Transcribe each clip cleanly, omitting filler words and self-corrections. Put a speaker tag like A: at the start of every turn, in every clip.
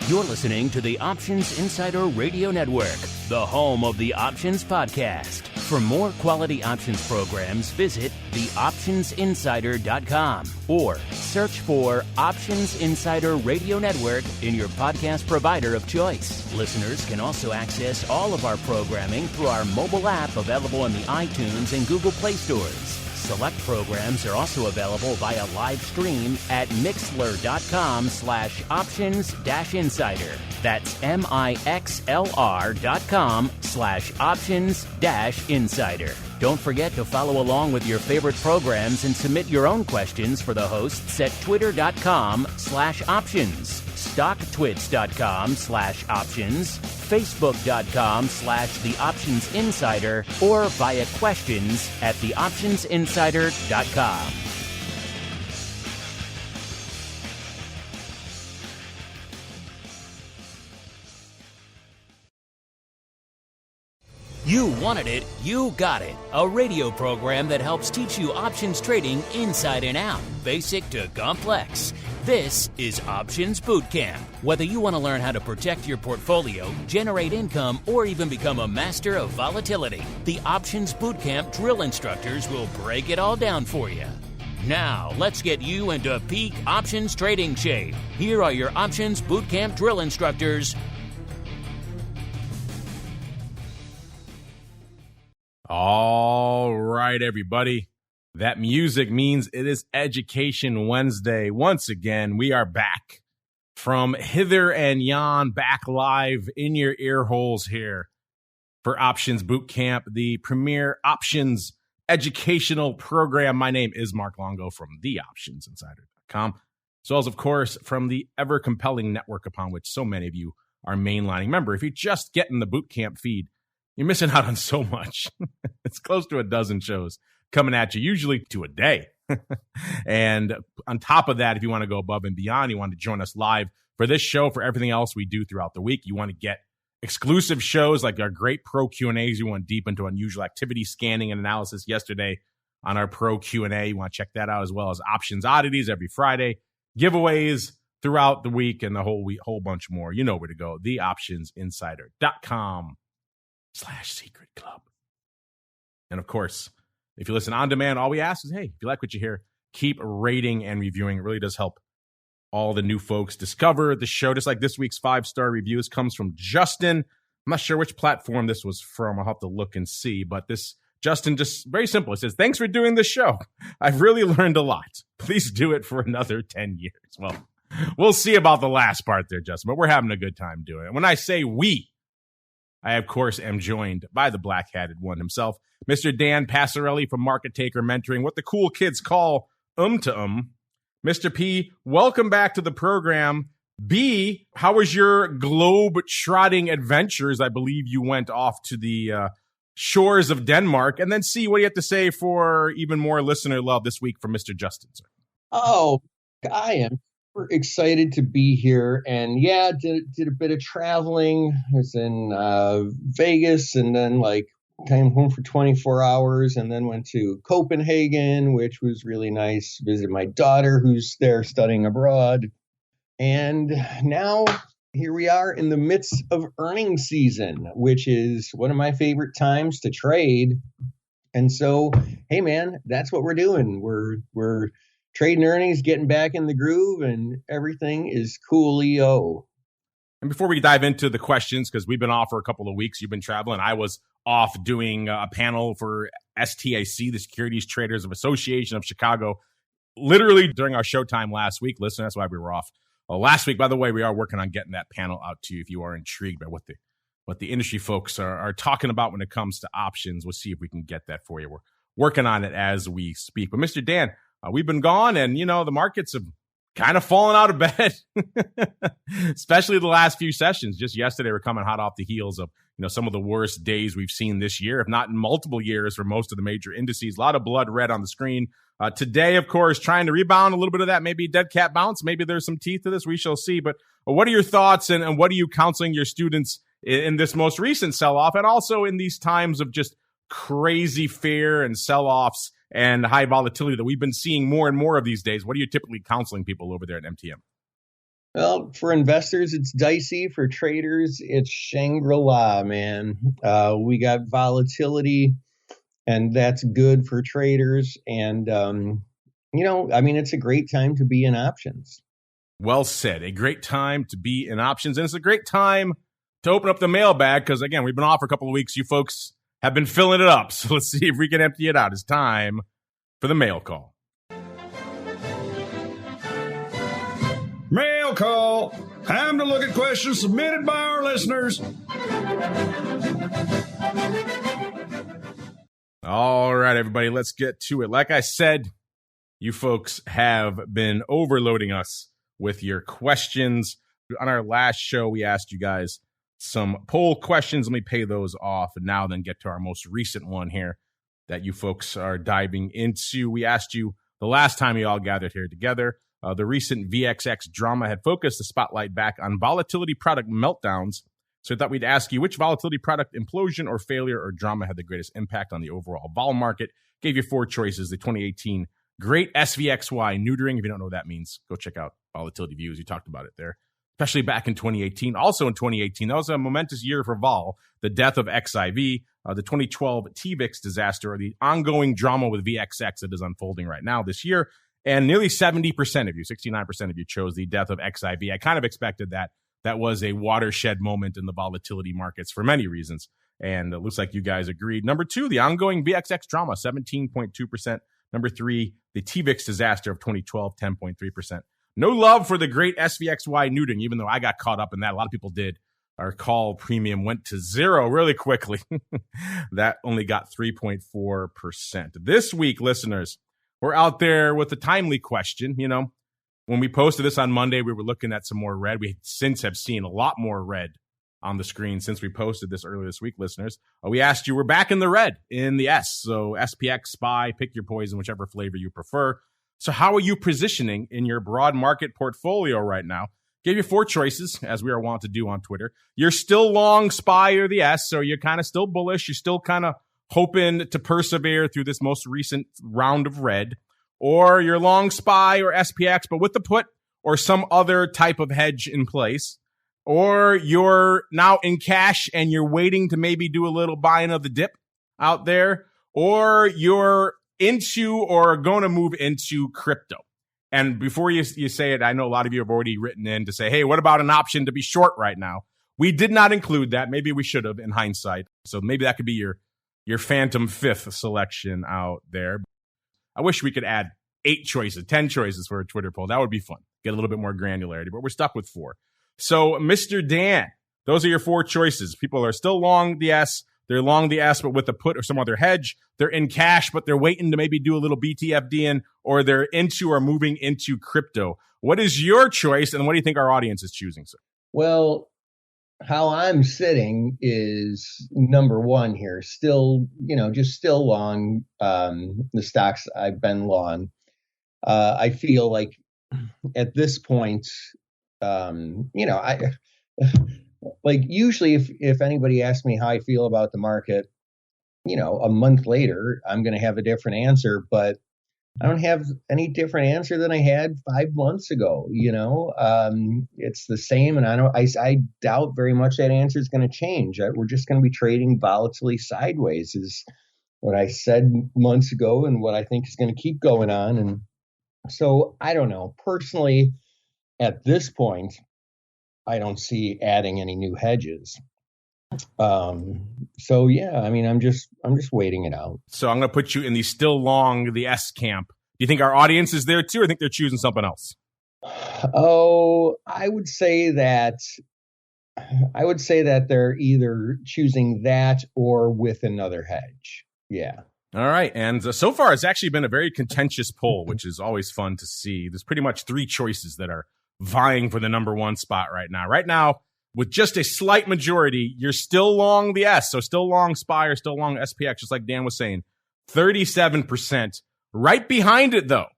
A: You're listening to the Options Insider Radio Network, the home of the Options Podcast. For more quality options programs, visit theoptionsinsider.com or search for Options Insider Radio Network in your podcast provider of choice. Listeners can also access all of our programming through our mobile app available in the iTunes and Google Play stores. Select programs are also available via live stream at mixlr.com/options-insider. That's mixlr.com/options-insider. Don't forget to follow along with your favorite programs and submit your own questions for the hosts at twitter.com/options, stocktwits.com/options, facebook.com/theoptionsinsider, or via questions at theoptionsinsider.com. You wanted it, you got it. A radio program that helps teach you options trading inside and out, basic to complex. This is Options Bootcamp. Whether you want to learn how to protect your portfolio, generate income, or even become a master of volatility, the Options Bootcamp drill instructors will break it all down for you. Now, let's get you into peak options trading shape. Here are your Options Bootcamp drill instructors.
B: All right, everybody. That music means it is Education Wednesday. Once again, we are back from hither and yon, back live in your ear holes here for Options Bootcamp, the premier options educational program. My name is Mark Longo from theoptionsinsider.com, as well as, of course, from the ever-compelling network upon which so many of you are mainlining. Remember, if you're just getting the Bootcamp feed, you're missing out on so much. It's close to a dozen shows coming at you, usually to a day. And on top of that, if you want to go above and beyond, you want to join us live for this show, for everything else we do throughout the week. You want to get exclusive shows like our great Pro Q&As. You want deep into unusual activity scanning and analysis yesterday on our Pro Q&A. You want to check that out, as well as Options Oddities every Friday, giveaways throughout the week, and the whole week, whole bunch more. You know where to go. theoptionsinsider.com/secret club. And of course, if you listen on demand, all we ask is, hey, if you like what you hear, keep rating and reviewing. It really does help all the new folks discover the show. Just like this week's 5-star reviews comes from Justin. I'm not sure which platform this was from. I'll have to look and see. But this Justin, just very simple. It says, thanks for doing the show. I've really learned a lot. Please do it for another 10 years. Well, we'll see about the last part there, Justin, but we're having a good time doing it. When I say we, I, of course, am joined by the black-hatted one himself, Mr. Dan Passarelli from Market Taker Mentoring, what the cool kids call to Mr. P, welcome back to the program. B, how was your globe-trotting adventures? I believe you went off to the shores of Denmark. And then C, what do you have to say for even more listener love this week from Mr. Justin, sir?
C: Oh, I am excited to be here, and yeah, did a bit of traveling. I was in Vegas, and then came home for 24 hours, and then went to Copenhagen, which was really nice. Visited my daughter, who's there studying abroad, and now here we are in the midst of earnings season, which is one of my favorite times to trade. And so, hey man, that's what we're doing. We're trading earnings, getting back in the groove, and everything is coolio.
B: And before we dive into the questions, because we've been off for a couple of weeks, you've been traveling. I was off doing a panel for STAC, the Securities Traders of Association of Chicago, literally during our showtime last week. Listen, that's why we were off last week. By the way, we are working on getting that panel out to you if you are intrigued by what the industry folks are talking about when it comes to options. We'll see if we can get that for you. We're working on it as we speak. But Mr. Dan, we've been gone, and, the markets have kind of fallen out of bed, especially the last few sessions. Just yesterday, we're coming hot off the heels of, some of the worst days we've seen this year, if not in multiple years for most of the major indices. A lot of blood red on the screen. Today, of course, trying to rebound a little bit of that, maybe dead cat bounce. Maybe there's some teeth to this. We shall see. But what are your thoughts, and what are you counseling your students in this most recent sell-off, and also in these times of just crazy fear and sell-offs and high volatility that we've been seeing more and more of these days? What are you typically counseling people over there at MTM?
C: Well, for investors, it's dicey. For traders, it's Shangri-La, man. We got volatility, and that's good for traders. And, it's a great time to be in options.
B: Well said. A great time to be in options. And it's a great time to open up the mailbag because, again, we've been off for a couple of weeks. You folks have been filling it up. So let's see if we can empty it out. It's time for the mail call.
D: Mail call. Time to look at questions submitted by our listeners.
B: All right, everybody, let's get to it. Like I said, you folks have been overloading us with your questions. On our last show, we asked you guys some poll questions. Let me pay those off and now then get to our most recent one here that you folks are diving into. We asked you the last time you all gathered here together. The recent VXX drama had focused the spotlight back on volatility product meltdowns. So I thought we'd ask you which volatility product implosion or failure or drama had the greatest impact on the overall vol market. Gave you 4 choices. The 2018 Great SVXY neutering. If you don't know what that means, go check out Volatility Views. We talked about it there, especially back in 2018. Also in 2018, that was a momentous year for vol. The death of XIV, the 2012 TVIX disaster, or the ongoing drama with VXX that is unfolding right now this year. And nearly 70% of you, 69% of you chose the death of XIV. I kind of expected that. That was a watershed moment in the volatility markets for many reasons. And it looks like you guys agreed. Number 2, the ongoing VXX drama, 17.2%. Number 3, the TVIX disaster of 2012, 10.3%. No love for the great SVXY neutering, even though I got caught up in that. A lot of people did. Our call premium went to 0 really quickly. That only got 3.4%. This week, listeners, we're out there with a timely question. You know, when we posted this on Monday, we were looking at some more red. We since have seen a lot more red on the screen since we posted this earlier this week, listeners. We asked you, we're back in the red in the S. So SPX, SPY, pick your poison, whichever flavor you prefer. So how are you positioning in your broad market portfolio right now? Gave you 4 choices, as we are wont to do on Twitter. You're still long SPY or the S, so you're kind of still bullish. You're still kind of hoping to persevere through this most recent round of red. Or you're long SPY or SPX, but with the put or some other type of hedge in place. Or you're now in cash and you're waiting to maybe do a little buying of the dip out there. Or you're into or going to move into crypto. And before you say it, I know a lot of you have already written in to say, hey, what about an option to be short right now? We did not include that. Maybe we should have in hindsight. So maybe that could be your phantom 5th selection out there. I wish we could add 8 choices, 10 choices for a Twitter poll. That would be fun. Get a little bit more granularity, but we're stuck with 4. So, Mr. Dan, those are your 4 choices. People are still long the S. They're long the S, but with a put or some other hedge. They're in cash, but they're waiting to maybe do a little BTFD in, or they're into or moving into crypto. What is your choice, and what do you think our audience is choosing, sir?
C: Well, how I'm sitting is number 1 here. Still, just still long the stocks I've been long. I feel like at this point, I like usually if anybody asks me how I feel about the market, a month later, I'm going to have a different answer, but I don't have any different answer than I had 5 months ago. It's the same. And I doubt very much that answer is going to change. We're just going to be trading volatilely sideways is what I said months ago and what I think is going to keep going on. And so I don't know. Personally, at this point, I don't see adding any new hedges. So yeah, I'm just waiting it out.
B: So I'm going to put you in the still long the S camp. Do you think our audience is there too, or think they're choosing something else?
C: Oh, I would say that they're either choosing that or with another hedge. Yeah.
B: All right. And so far, it's actually been a very contentious poll, which is always fun to see. There's pretty much 3 choices that are vying for the number 1 spot right now. Right now, with just a slight majority, you're still long the S. So still long SPY or still long SPX, just like Dan was saying. 37%. Right behind it, though,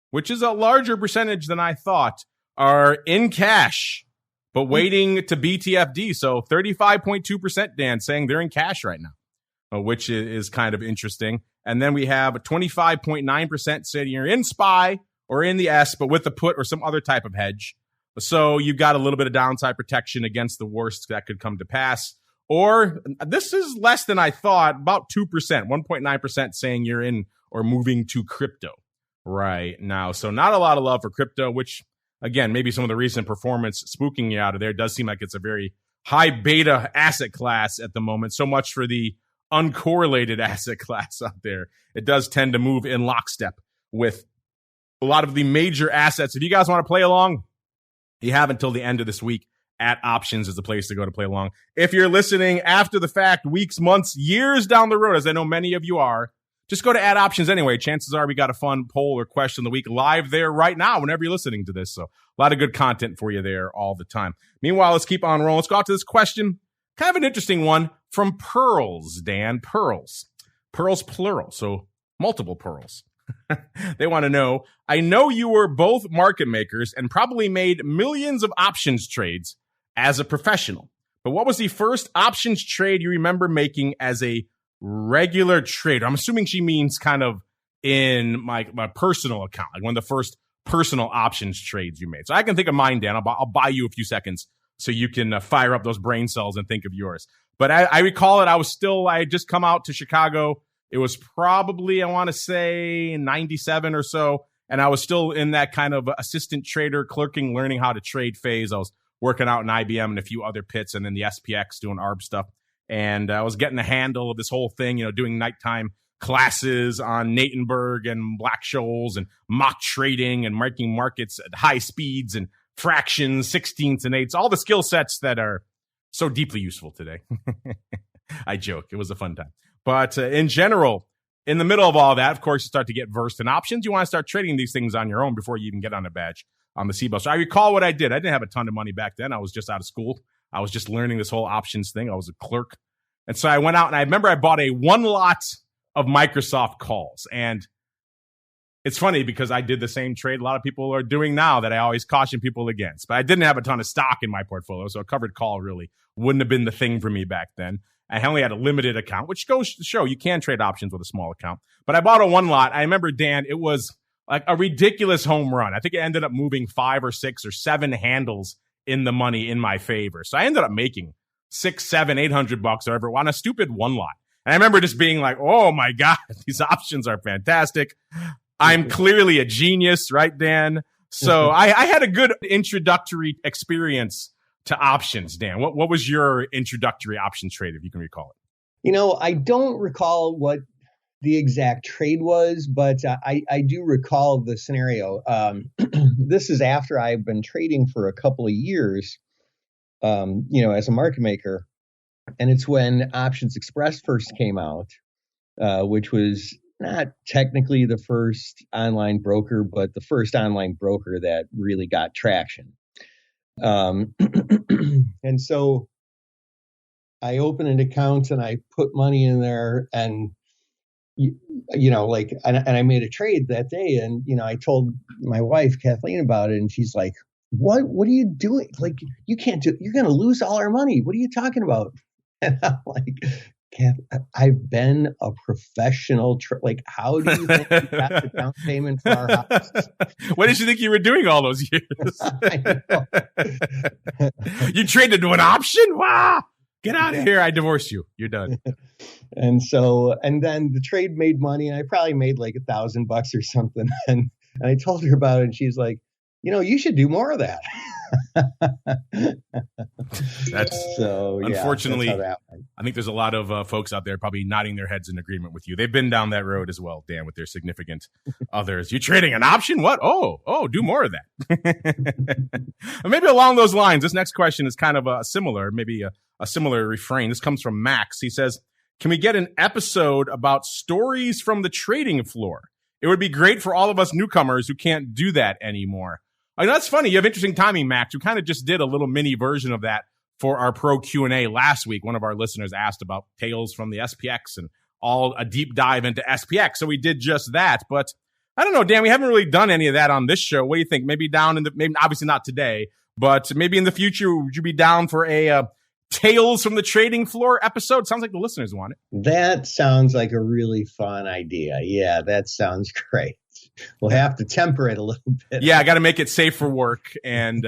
B: which is a larger percentage than I thought, are in cash, but waiting to BTFD. So 35.2%, Dan, saying they're in cash right now, which is kind of interesting. And then we have 25.9% saying you're in SPY or in the S, but with the put or some other type of hedge. So you've got a little bit of downside protection against the worst that could come to pass. Or this is less than I thought, about 2%, 1.9% saying you're in or moving to crypto right now. So not a lot of love for crypto, which, again, maybe some of the recent performance spooking you out of there. It does seem like it's a very high beta asset class at the moment. So much for the uncorrelated asset class out there. It does tend to move in lockstep with a lot of the major assets. If you guys want to play along, you have until the end of this week. At Options is the place to go to play along. If you're listening after the fact, weeks, months, years down the road, as I know many of you are, just go to At Options anyway. Chances are we got a fun poll or question of the week live there right now whenever you're listening to this. So a lot of good content for you there all the time. Meanwhile, let's keep on rolling. Let's go out to this question. Kind of an interesting one from Pearls, Dan. Pearls. Pearls plural, so multiple pearls. They want to know, I know you were both market makers and probably made millions of options trades as a professional, but what was the first options trade you remember making as a regular trader? I'm assuming she means kind of in my personal account, like one of the first personal options trades you made. So I can think of mine, Dan. I'll buy you a few seconds so you can fire up those brain cells and think of yours. But I recall it. I had just come out to Chicago. It was probably, I want to say 97 or so. And I was still in that kind of assistant trader, clerking, learning how to trade phase. I was working out in IBM and a few other pits and then the SPX doing ARB stuff. And I was getting the handle of this whole thing, doing nighttime classes on Natenberg and Black-Scholes and mock trading and making markets at high speeds and fractions, 16ths and 8ths, all the skill sets that are so deeply useful today. I joke. It was a fun time. But in general, in the middle of all that, of course, you start to get versed in options. You want to start trading these things on your own before you even get on a badge on the CBOE. So I recall what I did. I didn't have a ton of money back then. I was just out of school. I was just learning this whole options thing. I was a clerk. And so I went out and I remember I bought a one lot of Microsoft calls. And it's funny because I did the same trade a lot of people are doing now that I always caution people against. But I didn't have a ton of stock in my portfolio, so a covered call really wouldn't have been the thing for me back then. I only had a limited account, which goes to show you can trade options with a small account. But I bought a one lot. I remember, Dan, it was like a ridiculous home run. I think it ended up moving 5 or 6 or 7 handles in the money in my favor. So I ended up making $600, $700, $800 or whatever on a stupid one lot. And I remember just being like, oh my God, these options are fantastic. I'm clearly a genius, right, Dan? So I had a good introductory experience to options, Dan. What was your introductory options trade, if you can recall it?
C: I don't recall what the exact trade was, but I do recall the scenario. This is after I've been trading for a couple of years, as a market maker. And it's when Options Express first came out, which was not technically the first online broker, but the first online broker that really got traction. And so I opened an account and I put money in there and, and I made a trade that day. And, I told my wife, Kathleen, about it. And she's like, what are you doing? Like, you can't you're going to lose all our money. What are you talking about? And I'm like, Kath, I've been a professional. How do you think we got the down payment for our house?
B: What did you think you were doing all those years?
C: I know.
B: You traded to an option? Wow. Get out of here. I divorce you. You're done.
C: And then the trade made money, and I probably made like $1,000 or something. And I told her about it, and she's like, you should do more of that.
B: Unfortunately,
C: that's how that went.
B: I think there's a lot of folks out there probably nodding their heads in agreement with you. They've been down that road as well, Dan, with their significant others. You're trading an option? What? Oh, do more of that. Maybe along those lines, this next question is kind of a similar refrain. This comes from Max. He says, can we get an episode about stories from the trading floor? It would be great for all of us newcomers who can't do that anymore. That's funny. You have interesting timing, Max. We kind of just did a little mini version of that for our pro Q&A last week. One of our listeners asked about tales from the SPX and a deep dive into SPX. So we did just that. But I don't know, Dan, we haven't really done any of that on this show. What do you think? Maybe obviously not today, but maybe in the future, would you be down for a Tales from the Trading Floor episode? Sounds like the listeners want it.
C: That sounds like a really fun idea. Yeah, that sounds great. We'll have to temper it a little bit.
B: Yeah, I got to make it safe for work, and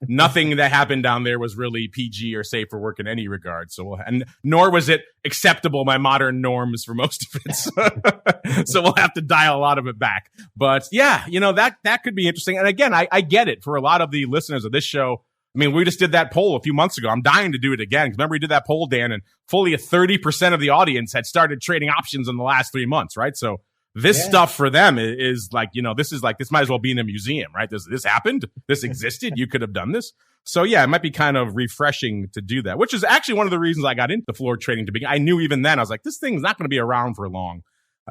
B: nothing that happened down there was really PG or safe for work in any regard. And nor was it acceptable by modern norms for most of it. So we'll have to dial a lot of it back. But yeah, that could be interesting. And again, I get it for a lot of the listeners of this show. I mean, we just did that poll a few months ago. I'm dying to do it again. Remember, we did that poll, Dan, and fully 30% of the audience had started trading options in the last 3 months, right? So this stuff for them is like, this might as well be in a museum, right? This happened. This existed. You could have done this. So yeah, it might be kind of refreshing to do that, which is actually one of the reasons I got into floor trading to begin. I knew even then, I was like, this thing's not going to be around for long.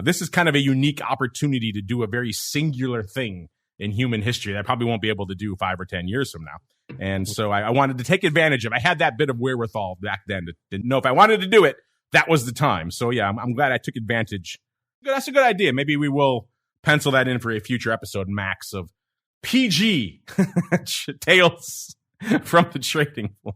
B: This is kind of a unique opportunity to do a very singular thing in human history that I probably won't be able to do 5 or 10 years from now. And so I wanted to take advantage of it. I had that bit of wherewithal back then to know if I wanted to do it, that was the time. So yeah, I'm glad I took advantage. That's a good idea. Maybe we will pencil that in for a future episode, Max, of PG Tales from the Trading Floor.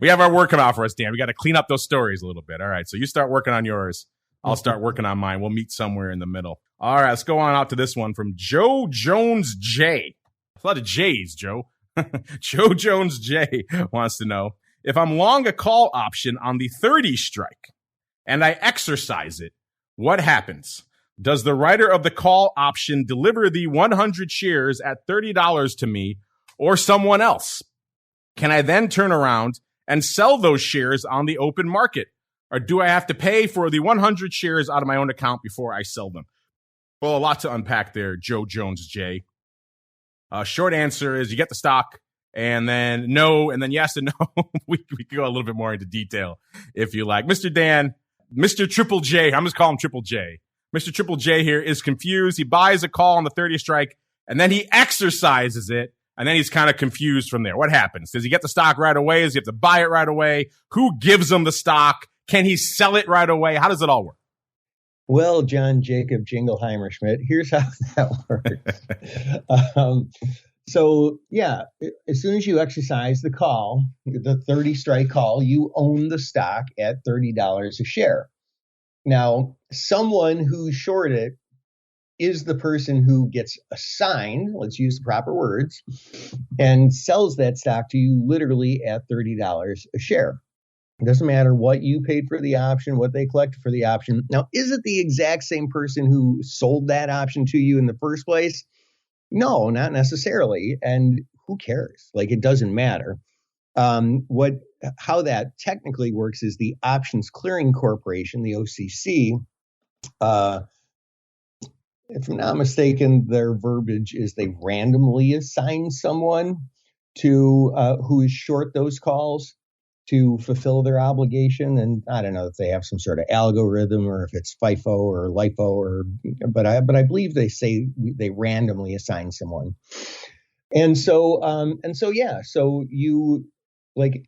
B: We have our work cut out for us, Dan. We got to clean up those stories a little bit. All right, so you start working on yours. I'll start working on mine. We'll meet somewhere in the middle. All right, let's go on out to this one from Joe Jones J. A lot of J's, Joe. Joe Jones J wants to know, if I'm long a call option on the 30 strike and I exercise it, what happens? Does the writer of the call option deliver the 100 shares at $30 to me or someone else? Can I then turn around and sell those shares on the open market? Or do I have to pay for the 100 shares out of my own account before I sell them? Well, a lot to unpack there, Joe Jones J. Short answer is you get the stock, and then no, and then yes and no. we could go a little bit more into detail if you like. Mr. Dan, Mr. Triple J, I'm just calling him Triple J. Mr. Triple J here is confused. He buys a call on the 30 strike, and then he exercises it, and then he's kind of confused from there. What happens? Does he get the stock right away? Does he have to buy it right away? Who gives him the stock? Can he sell it right away? How does it all work?
C: Well, John Jacob Jingleheimer Schmidt, here's how that works. So, yeah, as soon as you exercise the call, the 30 strike call, you own the stock at $30 a share. Now, someone who shorted it is the person who gets assigned, let's use the proper words, and sells that stock to you literally at $30 a share. It doesn't matter what you paid for the option, what they collected for the option. Now, is it the exact same person who sold that option to you in the first place? No, not necessarily. And who cares? Like, it doesn't matter. How that technically works is the Options Clearing Corporation, the OCC. If I'm not mistaken, their verbiage is they randomly assign someone to who is short those calls to fulfill their obligation. And I don't know if they have some sort of algorithm or if it's FIFO or LIFO but I believe they say they randomly assign someone. And so you, like,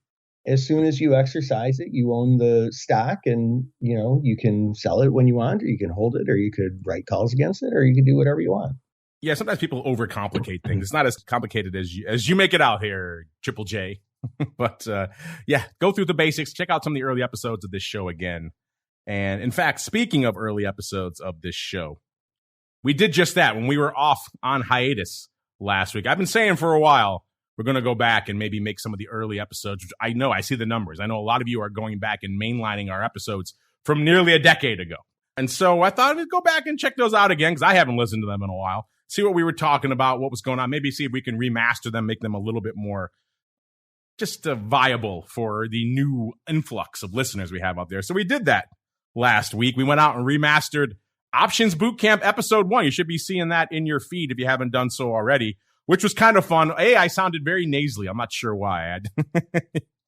C: as soon as you exercise it, you own the stock, and, you can sell it when you want, or you can hold it, or you could write calls against it, or you can do whatever you want.
B: Yeah, sometimes people overcomplicate things. It's not as complicated as you make it out here, Triple J. But go through the basics. Check out some of the early episodes of this show again. And in fact, speaking of early episodes of this show, we did just that when we were off on hiatus last week. I've been saying for a while, we're going to go back and maybe make some of the early episodes, which I know, I see the numbers. I know a lot of you are going back and mainlining our episodes from nearly a decade ago. And so I thought I'd go back and check those out again, because I haven't listened to them in a while. See what we were talking about, what was going on. Maybe see if we can remaster them, make them a little bit more just viable for the new influx of listeners we have out there. So we did that last week. We went out and remastered Options Bootcamp Episode 1. You should be seeing that in your feed if you haven't done so already, which was kind of fun. I sounded very nasally. I'm not sure why.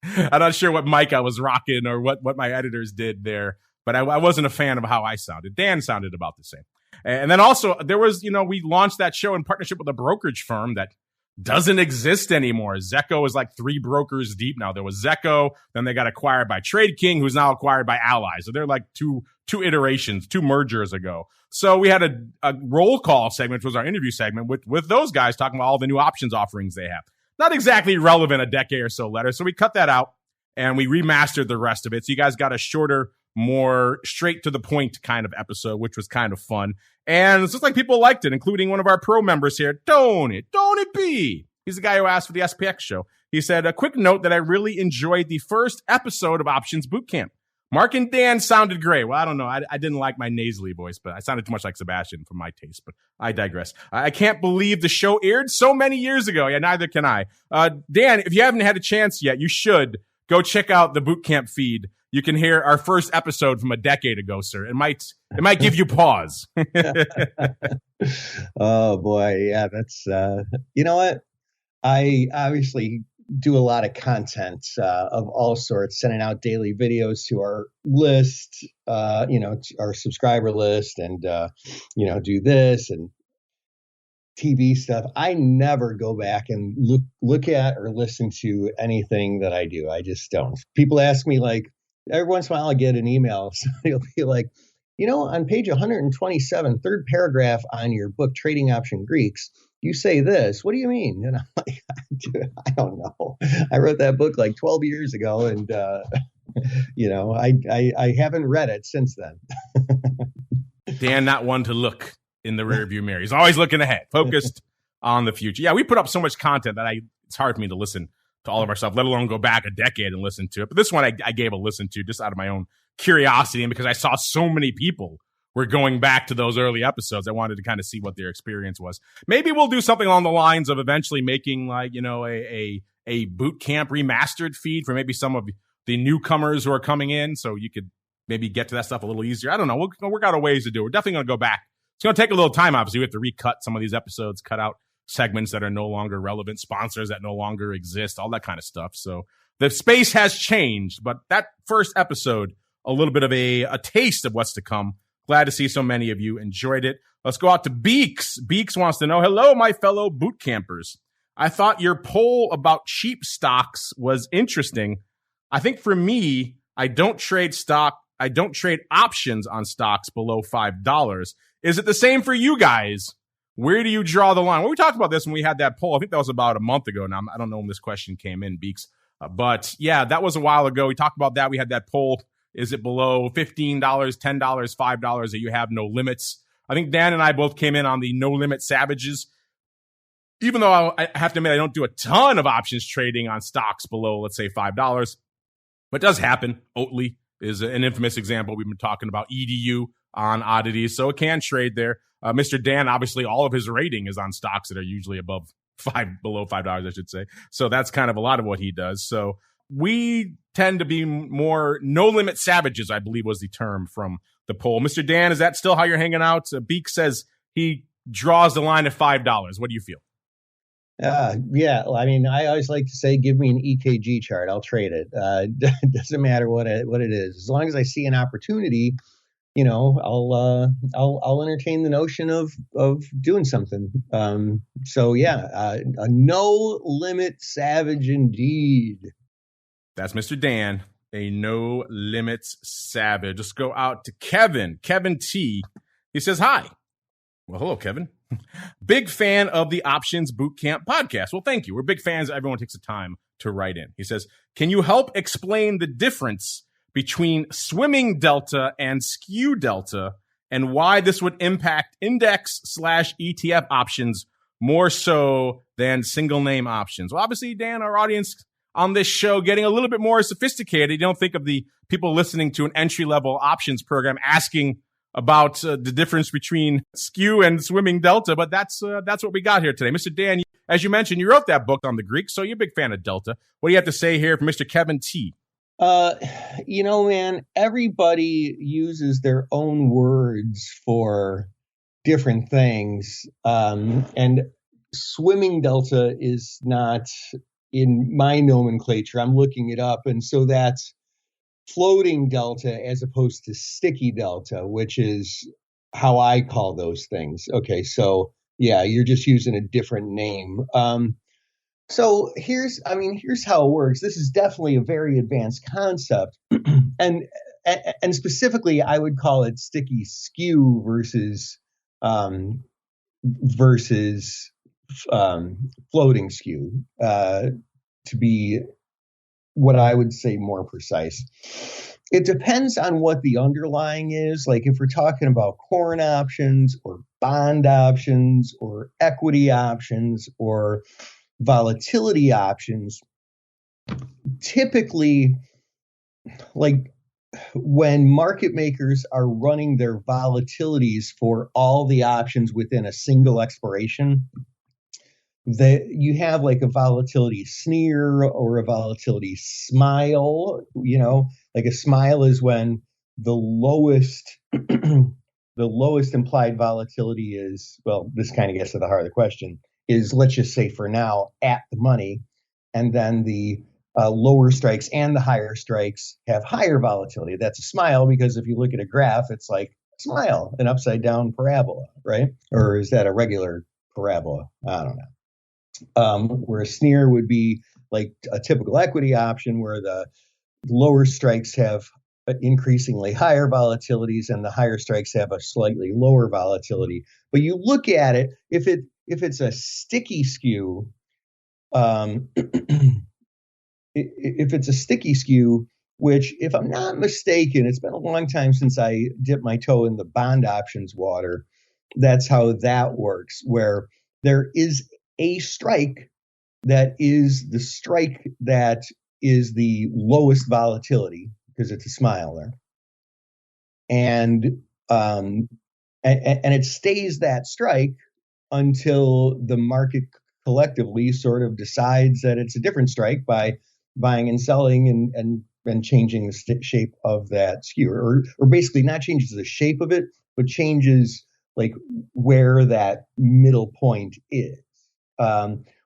B: I'm not sure what mic I was rocking or what my editors did there, but I wasn't a fan of how I sounded. Dan sounded about the same. And then also there was, we launched that show in partnership with a brokerage firm that doesn't exist anymore. Zecco is like 3 brokers deep now. There was Zecco, then they got acquired by Trade King, who's now acquired by Ally. So they're like two iterations, 2 mergers ago. So we had a roll call segment, which was our interview segment with those guys talking about all the new options offerings they have. Not exactly relevant a decade or so later. So we cut that out and we remastered the rest of it. So you guys got a shorter, more straight to the point kind of episode, which was kind of fun. And it's just like people liked it, including one of our pro members here, Tony B. He's the guy who asked for the SPX show. He said, a quick note that I really enjoyed the first episode of Options Bootcamp. Mark and Dan sounded great. Well, I don't know. I didn't like my nasally voice, but I sounded too much like Sebastian for my taste, but I digress. I can't believe the show aired so many years ago. Yeah, neither can I. Dan, if you haven't had a chance yet, you should go check out the Bootcamp feed. You can hear our first episode from a decade ago, sir. It might give you pause.
C: Oh boy. Yeah, that's, you know what? I obviously do a lot of content of all sorts, sending out daily videos to our list, our subscriber list, and do this and TV stuff. I never go back and look at or listen to anything that I do. I just don't. People ask me, like, every once in a while I get an email. So it'll be like, on page 127, third paragraph on your book, Trading Option Greeks, you say this. What do you mean? And I'm like, dude, I don't know. I wrote that book like 12 years ago, and I haven't read it since then.
B: Dan, not one to look in the rearview mirror. He's always looking ahead, focused on the future. Yeah, we put up so much content that it's hard for me to listen to all of our stuff, let alone go back a decade and listen to it. But this one I gave a listen to just out of my own curiosity, and because I saw so many people were going back to those early episodes. I wanted to kind of see what their experience was. Maybe we'll do something along the lines of eventually making a boot camp remastered feed for maybe some of the newcomers who are coming in, so you could maybe get to that stuff a little easier. I don't know. We'll work out a ways to do it. We're definitely going to go back. It's going to take a little time, obviously. We have to recut some of these episodes, cut out segments that are no longer relevant, sponsors that no longer exist, all that kind of stuff. So the space has changed, but that first episode, a little bit of a taste of what's to come. Glad to see so many of you enjoyed it. Let's go out to Beeks. Beeks wants to know, hello, my fellow boot campers. I thought your poll about cheap stocks was interesting. I think for me, I don't trade options on stocks below $5. Is it the same for you guys? Where do you draw the line? Well, we talked about this when we had that poll. I think that was about a month ago now. I don't know when this question came in, Beeks. But yeah, that was a while ago. We talked about that. We had that poll. Is it below $15, $10, $5 that you have no limits? I think Dan and I both came in on the no limit savages. Even though I have to admit, I don't do a ton of options trading on stocks below, let's say, $5. But it does happen. Oatly is an infamous example. We've been talking about EDU on oddities, so it can trade there. Mr. Dan, obviously, all of his rating is on stocks that are usually below $5, I should say. So that's kind of a lot of what he does. So we tend to be more no-limit savages, I believe was the term from the poll. Mr. Dan, is that still how you're hanging out? Beek says he draws the line at $5. What do you feel?
C: Yeah. I mean, I always like to say, give me an EKG chart. I'll trade it. It doesn't matter what it is. As long as I see an opportunity, I'll entertain the notion of doing something. So yeah, a no limit savage indeed.
B: That's Mr. Dan, a no limits savage. Let's go out to Kevin. Kevin T. He says, hi. Well, hello, Kevin. Big fan of the Options Bootcamp podcast. Well, thank you. We're big fans. Everyone takes the time to write in. He says, can you help explain the difference between swimming delta and skew delta and why this would impact index/ETF options more so than single name options? Well, obviously, Dan, our audience on this show getting a little bit more sophisticated. You don't think of the people listening to an entry-level options program asking about the difference between skew and swimming delta, but that's what we got here today. Mr. Dan, as you mentioned, you wrote that book on the Greek, so you're a big fan of delta. What do you have to say here from Mr. Kevin T?
C: Man, everybody uses their own words for different things. And swimming delta is not in my nomenclature. I'm looking it up. And so that's floating delta as opposed to sticky delta, which is how I call those things. Okay. So yeah, you're just using a different name. So here's how it works. This is definitely a very advanced concept. and specifically, I would call it sticky skew versus floating skew, to be what I would say more precise. It depends on what the underlying is. Like if we're talking about corn options or bond options or equity options or volatility options, typically, like when market makers are running their volatilities for all the options within a single expiration, that you have like a volatility sneer or a volatility smile. Like a smile is when the lowest the lowest implied volatility is, well, this kind of gets to the heart of the question, is, let's just say for now, at the money, and then the lower strikes and the higher strikes have higher volatility. That's a smile, because if you look at a graph, it's like a smile, an upside down parabola, right? Or is that a regular parabola? I don't know. Where a sneer would be like a typical equity option, where the lower strikes have increasingly higher volatilities and the higher strikes have a slightly lower volatility. But you look at it, if it's a sticky skew, if it's a sticky skew, which, if I'm not mistaken, it's been a long time since I dipped my toe in the bond options water. That's how that works, where there is a strike that is the strike that is the lowest volatility, because it's a smile there, and it stays that strike until the market collectively sort of decides that it's a different strike by buying and selling and changing the shape of that skew, or basically not changes the shape of it, but changes like where that middle point is.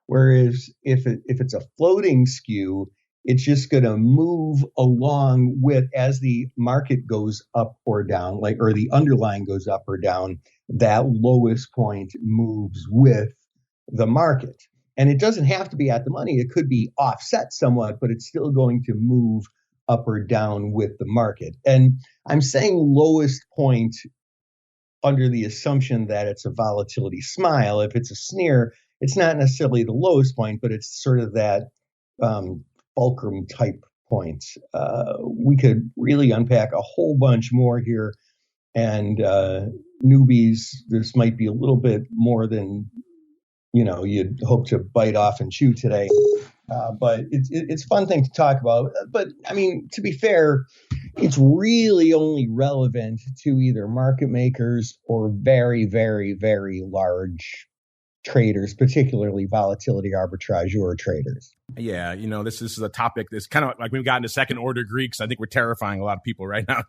C: Whereas if it's a floating skew, it's just going to move along with, as the market goes up or down, or the underlying goes up or down, that lowest point moves with the market. And it doesn't have to be at the money. It could be offset somewhat, but it's still going to move up or down with the market. And I'm saying lowest point under the assumption that it's a volatility smile. If it's a sneer, it's not necessarily the lowest point, but it's sort of that fulcrum type point. We could really unpack a whole bunch more here. And newbies, this might be a little bit more than you'd hope to bite off and chew today. But it's a fun thing to talk about. But I mean, to be fair, it's really only relevant to either market makers or very, very, very large traders, particularly volatility arbitrageur traders.
B: Yeah, this is a topic that's kind of like we've gotten to second order Greeks. I think we're terrifying a lot of people right now.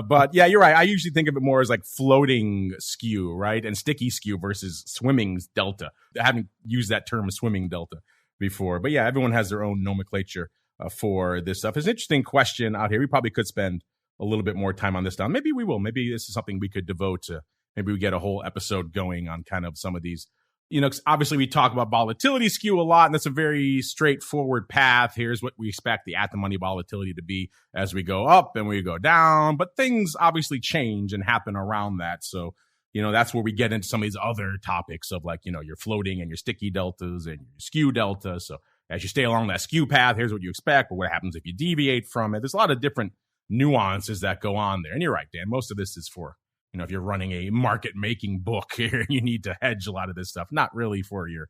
B: But yeah, you're right. I usually think of it more as like floating skew, right? And sticky skew versus swimming delta. I haven't used that term swimming delta before. But yeah, everyone has their own nomenclature for this stuff. It's an interesting question out here. We probably could spend a little bit more time on this down. Maybe we will. Maybe this is something we could devote to. Maybe we get a whole episode going on kind of some of these. 'Cause obviously we talk about volatility skew a lot, and that's a very straightforward path. Here's what we expect the at-the-money volatility to be as we go up and we go down. But things obviously change and happen around that. So, that's where we get into some of these other topics of like, your floating and your sticky deltas and your skew delta. So as you stay along that skew path, here's what you expect. But what happens if you deviate from it? There's a lot of different nuances that go on there. And you're right, Dan. Most of this is for if you're running a market making book here, you need to hedge a lot of this stuff. Not really for your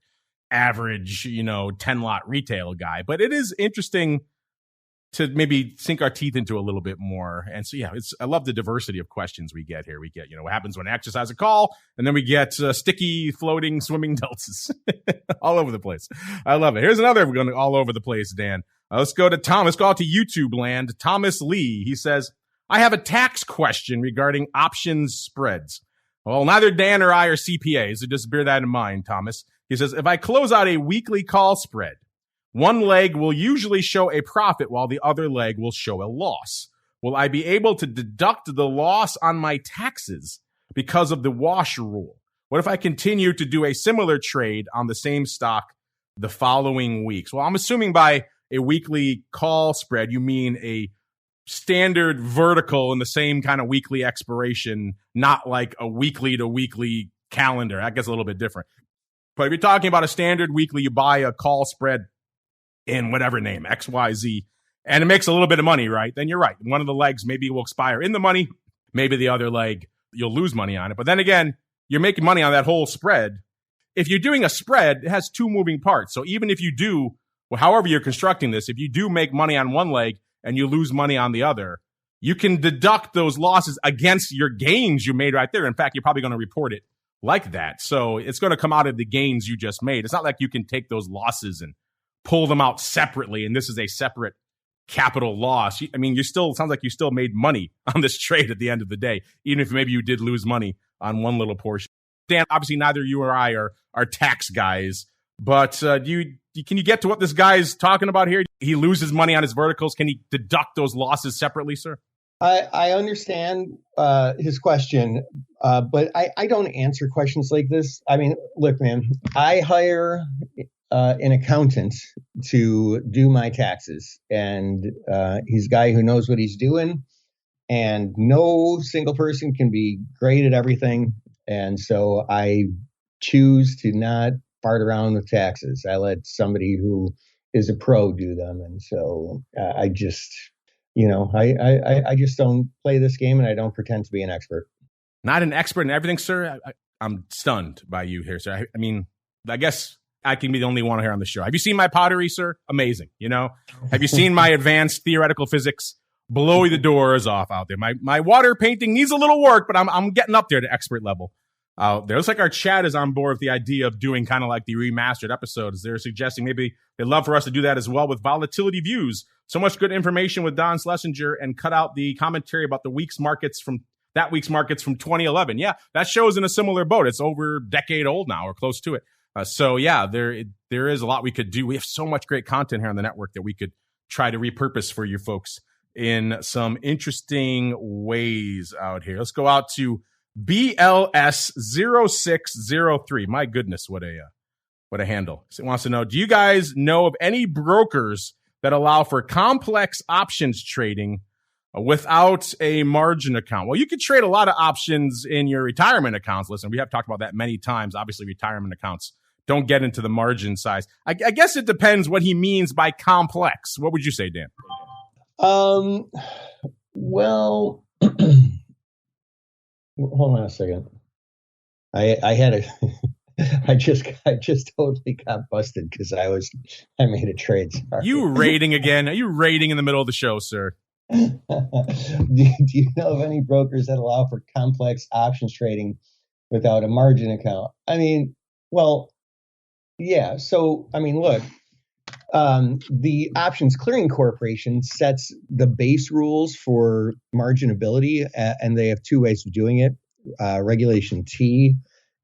B: average, 10 lot retail guy, but it is interesting to maybe sink our teeth into a little bit more. And so, yeah, I love the diversity of questions we get here. We get, what happens when I exercise a call, and then we get sticky, floating, swimming deltas all over the place. I love it. Here's another. We're going all over the place, Dan. Let's go to Tom. Let's go out to YouTube land. Thomas Lee. He says, I have a tax question regarding options spreads. Well, neither Dan or I are CPAs, so just bear that in mind, Thomas. He says, if I close out a weekly call spread, one leg will usually show a profit while the other leg will show a loss. Will I be able to deduct the loss on my taxes because of the wash rule? What if I continue to do a similar trade on the same stock the following weeks? Well, I'm assuming by a weekly call spread, you mean a standard vertical in the same kind of weekly expiration, not like a weekly to weekly calendar. That gets a little bit different. But if you're talking about a standard weekly, you buy a call spread in whatever name, XYZ, and it makes a little bit of money, right? Then you're right. One of the legs maybe will expire in the money. Maybe the other leg, you'll lose money on it. But then again, you're making money on that whole spread. If you're doing a spread, it has two moving parts. So even if you do, however you're constructing this, if you do make money on one leg and you lose money on the other, you can deduct those losses against your gains you made right there. In fact, you're probably going to report it like that. So it's going to come out of the gains you just made. It's not like you can take those losses and pull them out separately, and this is a separate capital loss. I mean, sounds like you still made money on this trade at the end of the day, even if maybe you did lose money on one little portion. Dan, obviously neither you or I are tax guys, but can you get to what this guy's talking about here? He loses money on his verticals. Can he deduct those losses separately, sir?
C: I understand his question, but I don't answer questions like this. I mean, look, man, I hire an accountant to do my taxes, and he's a guy who knows what he's doing, and no single person can be great at everything. And so I choose to not fart around with taxes. I let somebody who is a pro do them. And so I just don't play this game, and I don't pretend to be an expert.
B: Not an expert in everything, sir. I'm stunned by you here, sir. I mean, I guess I can be the only one here on the show. Have you seen my pottery, sir? Amazing. Have you seen my advanced theoretical physics? Blow the doors off out there. My water painting needs a little work, but I'm getting up there to expert level out there. Looks like our chat is on board with the idea of doing kind of like the remastered episodes. They're suggesting maybe they'd love for us to do that as well with volatility views. So much good information with Don Schlesinger, and cut out the commentary about the week's markets from 2011. Yeah, that show's in a similar boat. It's over a decade old now, or close to it. So yeah, there is a lot we could do. We have so much great content here on the network that we could try to repurpose for you folks in some interesting ways out here. Let's go out to BLS0603. My goodness, what a handle. It wants to know, do you guys know of any brokers that allow for complex options trading without a margin account? Well, you could trade a lot of options in your retirement accounts. Listen, we have talked about that many times. Obviously, retirement accounts don't get into the margin size. I guess it depends what he means by complex. What would you say, Dan?
C: Well, hold on a second. I just totally got busted because I made a trade. Sorry.
B: You raiding again? Are you raiding in the middle of the show, sir?
C: Do you know of any brokers that allow for complex options trading without a margin account? I mean, well, yeah. So, I mean, look, the Options Clearing Corporation sets the base rules for marginability, and they have two ways of doing it, Regulation T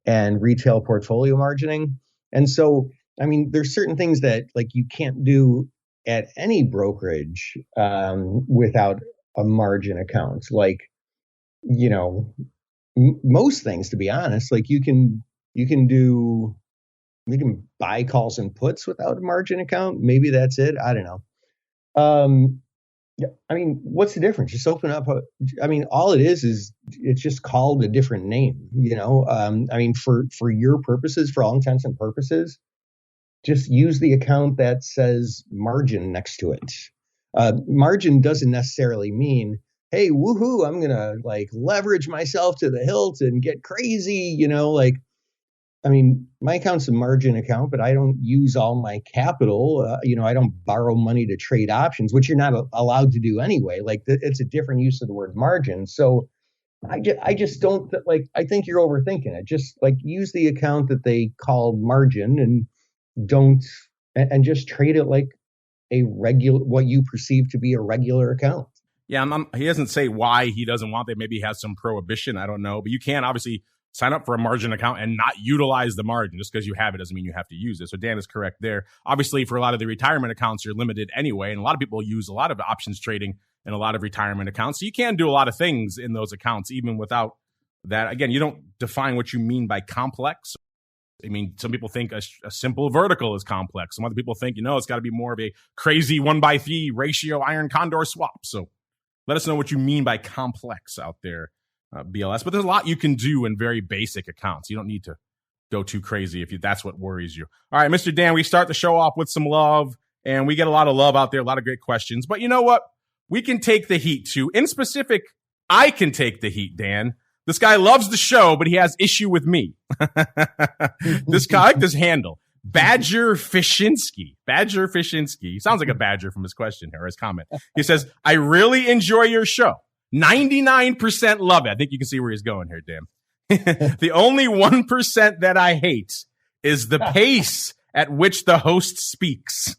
C: and retail portfolio margining. And so, I mean, there's certain things that like you can't do at any brokerage without a margin account. Like, most things, to be honest, like you can buy calls and puts without a margin account. Maybe that's it. I don't know. I mean, what's the difference? Just open up all it is it's just called a different name, I mean, for your purposes, for all intents and purposes, just use the account that says margin next to it. Margin doesn't necessarily mean, hey, woohoo, I'm going to like leverage myself to the hilt and get crazy, I mean, my account's a margin account, but I don't use all my capital. I don't borrow money to trade options, which you're not allowed to do anyway. Like it's a different use of the word margin. So I just don't I think you're overthinking it. Just like use the account that they call margin and just trade it like a regular, what you perceive to be a regular account.
B: Yeah. He doesn't say why he doesn't want that. Maybe he has some prohibition. I don't know, but you can obviously sign up for a margin account and not utilize the margin. Just because you have it doesn't mean you have to use it. So Dan is correct there. Obviously, for a lot of the retirement accounts, you're limited anyway. And a lot of people use a lot of options trading in a lot of retirement accounts. So you can do a lot of things in those accounts, even without that. Again, you don't define what you mean by complex. I mean, some people think a simple vertical is complex. Some other people think, it's got to be more of a crazy 1/3 ratio iron condor swap. So let us know what you mean by complex out there. BLS, but there's a lot you can do in very basic accounts. You don't need to go too crazy if that's what worries you. All right, Mr. Dan, we start the show off with some love and we get a lot of love out there, a lot of great questions. But you know what? We can take the heat too. In specific, I can take the heat, Dan. This guy loves the show, but he has issue with me. This guy, I like this handle. Badger Fishinsky. Badger Fishinsky. He sounds like a badger from his question here, or his comment. He says, I really enjoy your show. 99% love it. I think you can see where he's going here, Dan. The only 1% that I hate is the pace at which the host speaks.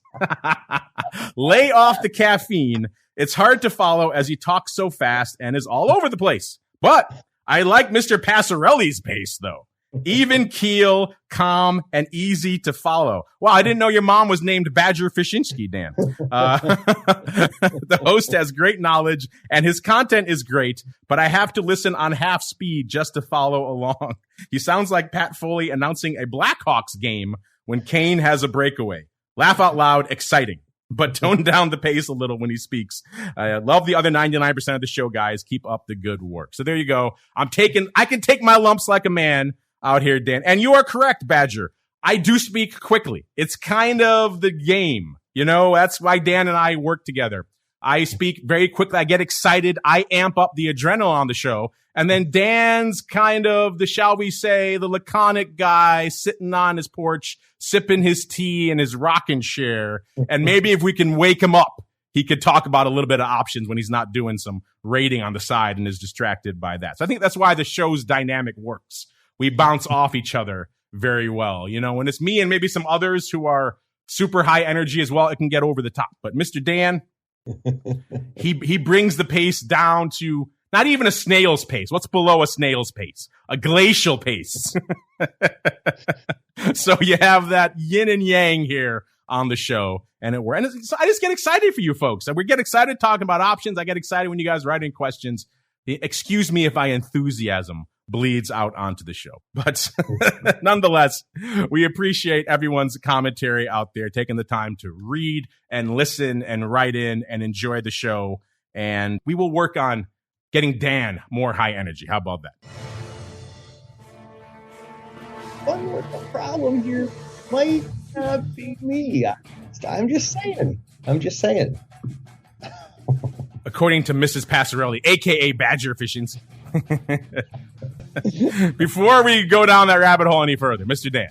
B: Lay off the caffeine. It's hard to follow as he talks so fast and is all over the place. But I like Mr. Passarelli's pace, though. Even keel, calm, and easy to follow. Wow, I didn't know your mom was named Badger Fishinsky, Dan. The host has great knowledge, and his content is great, but I have to listen on half speed just to follow along. He sounds like Pat Foley announcing a Blackhawks game when Kane has a breakaway. Laugh out loud, exciting, but tone down the pace a little when he speaks. I love the other 99% of the show, guys. Keep up the good work. So there you go. I can take my lumps like a man out here, Dan. And you are correct, Badger. I do speak quickly. It's kind of the game. You know, that's why Dan and I work together. I speak very quickly. I get excited. I amp up the adrenaline on the show. And then Dan's kind of the, shall we say, the laconic guy sitting on his porch, sipping his tea in his rocking chair. And maybe if we can wake him up, he could talk about a little bit of options when he's not doing some raiding on the side and is distracted by that. So I think that's why the show's dynamic works. We bounce off each other very well. You know, when it's me and maybe some others who are super high energy as well, it can get over the top. But Mr. Dan, he brings the pace down to not even a snail's pace. What's below a snail's pace? A glacial pace. So you have that yin and yang here on the show. And I just get excited for you folks. We get excited talking about options. I get excited when you guys write in questions. Excuse me if my enthusiasm bleeds out onto the show. But nonetheless, we appreciate everyone's commentary out there, taking the time to read and listen and write in and enjoy the show. And we will work on getting Dan more high energy. How about that?
C: Well, the problem here might not be me. I'm just saying.
B: According to Mrs. Passarelli, a.k.a. Badger Efficiency. Before we go down that rabbit hole any further, Mr. Dan,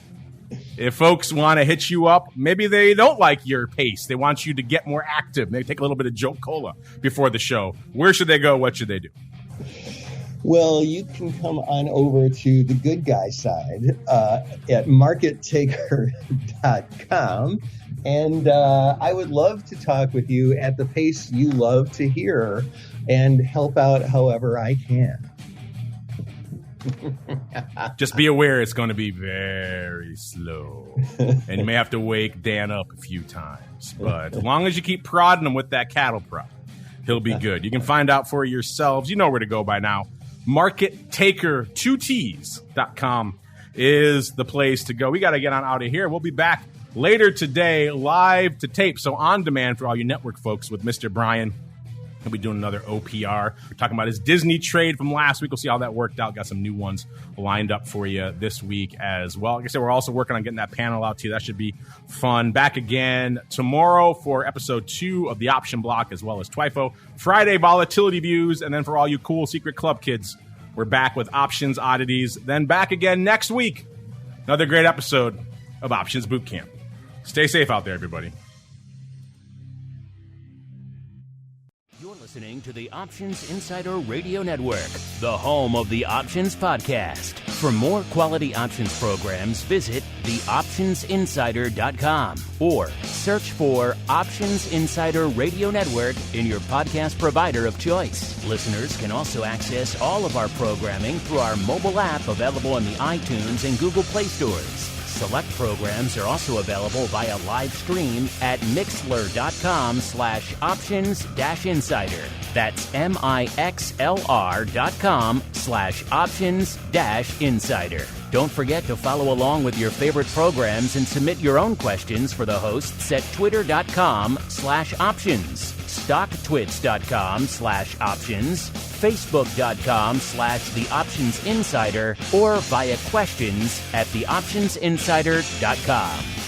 B: if folks want to hit you up, maybe they don't like your pace. They want you to get more active. Maybe take a little bit of Joke Cola before the show. Where should they go? What should they do?
C: Well, you can come on over to the good guy side at markettaker.com. And I would love to talk with you at the pace you love to hear and help out however I can.
B: Just be aware it's going to be very slow. And you may have to wake Dan up a few times. But as long as you keep prodding him with that cattle prod, he'll be good. You can find out for yourselves. You know where to go by now. MarketTaker2Ts.com is the place to go. We got to get on out of here. We'll be back later today, live to tape, so on demand for all you network folks with Mr. Brian. He'll be doing another OPR. We're talking about his Disney trade from last week. We'll see how that worked out. Got some new ones lined up for you this week as well. Like I said, we're also working on getting that panel out to you. That should be fun. Back again tomorrow for episode 2 of the Option Block, as well as TWIFO. Friday, Volatility Views. And then for all you cool Secret Club kids, we're back with Options Oddities. Then back again next week. Another great episode of Options Boot Camp. Stay safe out there, everybody.
A: You're listening to the Options Insider Radio Network, the home of the Options Podcast. For more quality options programs, visit theoptionsinsider.com or search for Options Insider Radio Network in your podcast provider of choice. Listeners can also access all of our programming through our mobile app available in the iTunes and Google Play stores. Select programs are also available via live stream at mixlr.com/options-insider. That's mixlr.com/options-insider. Don't forget to follow along with your favorite programs and submit your own questions for the hosts at twitter.com/options, stocktwits.com/options, facebook.com/theoptionsinsider, or via questions at theoptionsinsider.com.